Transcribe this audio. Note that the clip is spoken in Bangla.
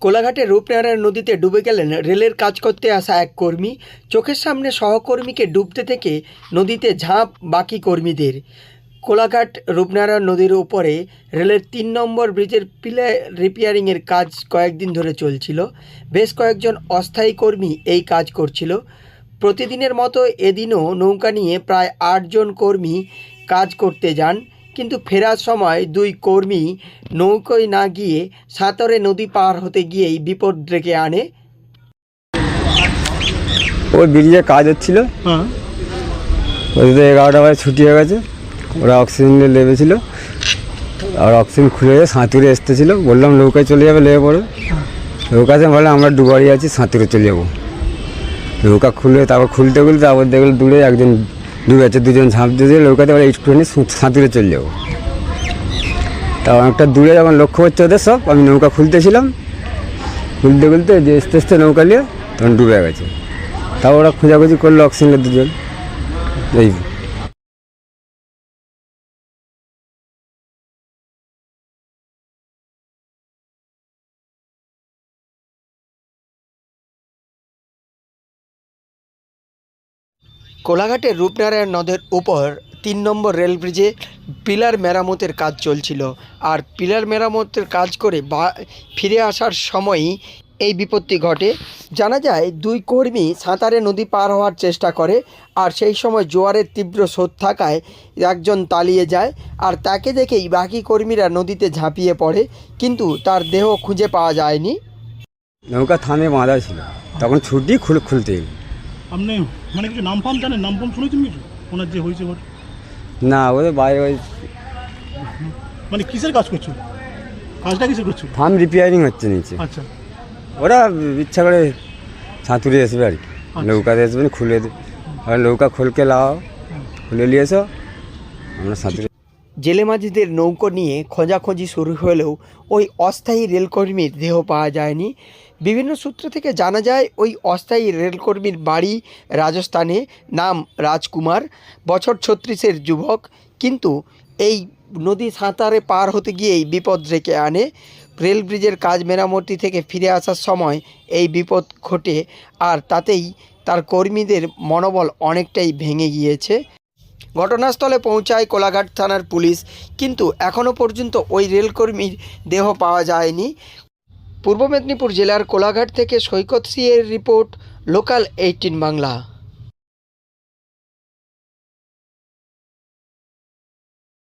কোলাঘাটের রূপনারায়ণ নদীতে ডুবে গেলেন রেলের কাজ করতে আসা এক কর্মী। চোখের সামনে সহকর্মীকে ডুবতে থেকে নদীতে ঝাঁপ বাকি কর্মীদের। কোলাঘাট রূপনারায়ণ নদীর উপরে রেলের ৩ নম্বর ব্রিজের পিলার রিপেয়ারিংয়ের কাজ কয়েকদিন ধরে চলছিল। বেশ কয়েকজন অস্থায়ী কর্মী এই কাজ করছিল। প্রতিদিনের মতো এদিনও নৌকা নিয়ে প্রায় ৮ জন কর্মী কাজ করতে যান, কিন্তু ফেরার সময় ২ কর্মী নৌকোয় না গিয়ে সাঁতরে নদী পার হতে গিয়েই বিপদ ডেকে আনে। ওই ব্রিজে কাজ হচ্ছিল, ওদের 11টা বাজে ছুটি হয়ে গেছে। ওরা অক্সিজেন লেবেছিল, আর অক্সিজেন খুলে সাঁতুরে এসতেছিল। বললাম নৌকায় চলে যাবে, লেবে পড়ে। নৌকাতে বলে আমরা ডুবারি আছি, সাঁতুরে চলে যাবো। নৌকা খুলে তারপর খুলতে তারপর দেখলো দূরে একজন ডুবে আছে, 2জন ঝাঁপ দিয়ে নৌকাতে বলে একটুখানি সাঁতুরে চলে যাবো। তা অনেকটা দূরে যখন লক্ষ্য হচ্ছে ওদের সব, আমি নৌকা খুলতেছিলাম, খুলতে যে আস্তে আস্তে নৌকা নিয়ে তখন ডুবে গেছে। তাও ওরা খোঁজাখুঁজি করলো, অক্সিজেনের 2জন। এই কোলাঘাটের রূপনারায়ণ নদের উপর ৩ নম্বর রেল ব্রিজে পিলার মেরামতের কাজ চলছিল। আর পিলার মেরামতের কাজ করে ফিরে আসার সময়ই এই বিপত্তি ঘটে। জানা যায় ২ কর্মী সাঁতারে নদী পার হওয়ার চেষ্টা করে, আর সেই সময় জোয়ারের তীব্র স্রোত থাকায় একজন তলিয়ে যায়, আর তাকে দেখেই বাকি কর্মীরা নদীতে ঝাঁপিয়ে পড়ে, কিন্তু তার দেহ খুঁজে পাওয়া যায়নি। নৌকা থামে বাঁধা ছিল, তখন ছুটি খুলতে এলো। আপনি মানে কিছু নাম ফাম জানেন, নাম ফাম শুনেছেন কিছু ওনার যে হয়েছে ঘটে? না, ওদের বাইরে ওই মানে কিসের কাজ করছো, কাজটা কিসের করছো? ফার্ম রিপেয়ারিং হচ্ছে নিচে। আচ্ছা, ওরা ইচ্ছা করে সাঁতুরে আসবে আর কি, নৌকাতে আসবে খুলে আর নৌকা খোলকে লাগাও, খুলে নিয়ে এসো, আমরা সাঁতুরে। জেলে মাঝিদের নৌকো নিয়ে খোঁজাখুঁজি শুরু হলেও ওই অস্থায়ী রেলকর্মীর দেহ পাওয়া যায়নি। বিভিন্ন সূত্র থেকে জানা যায় ওই অস্থায়ী রেলকর্মীর বাড়ি রাজস্থানে, নাম রাজকুমার, বছর 36-এর যুবক, কিন্তু এই নদী সাঁতারে পার হতে গিয়েই বিপদ ডেকে আনে। রেল ব্রিজের কাজ মেরামতি থেকে ফিরে আসার সময় এই বিপদ ঘটে, আর তাতেই তার কর্মীদের মনোবল অনেকটাই ভেঙে গিয়েছে। ঘটনাস্থলে পৌঁছায় কোলাঘাট থানার পুলিশ, কিন্তু এখনও পর্যন্ত ওই রেলকর্মীর দেহ পাওয়া যায়নি। পূর্ব মেদিনীপুর জেলার কোলাঘাট থেকে সৈকত সিংয়ের রিপোর্ট, লোকাল 18 বাংলা।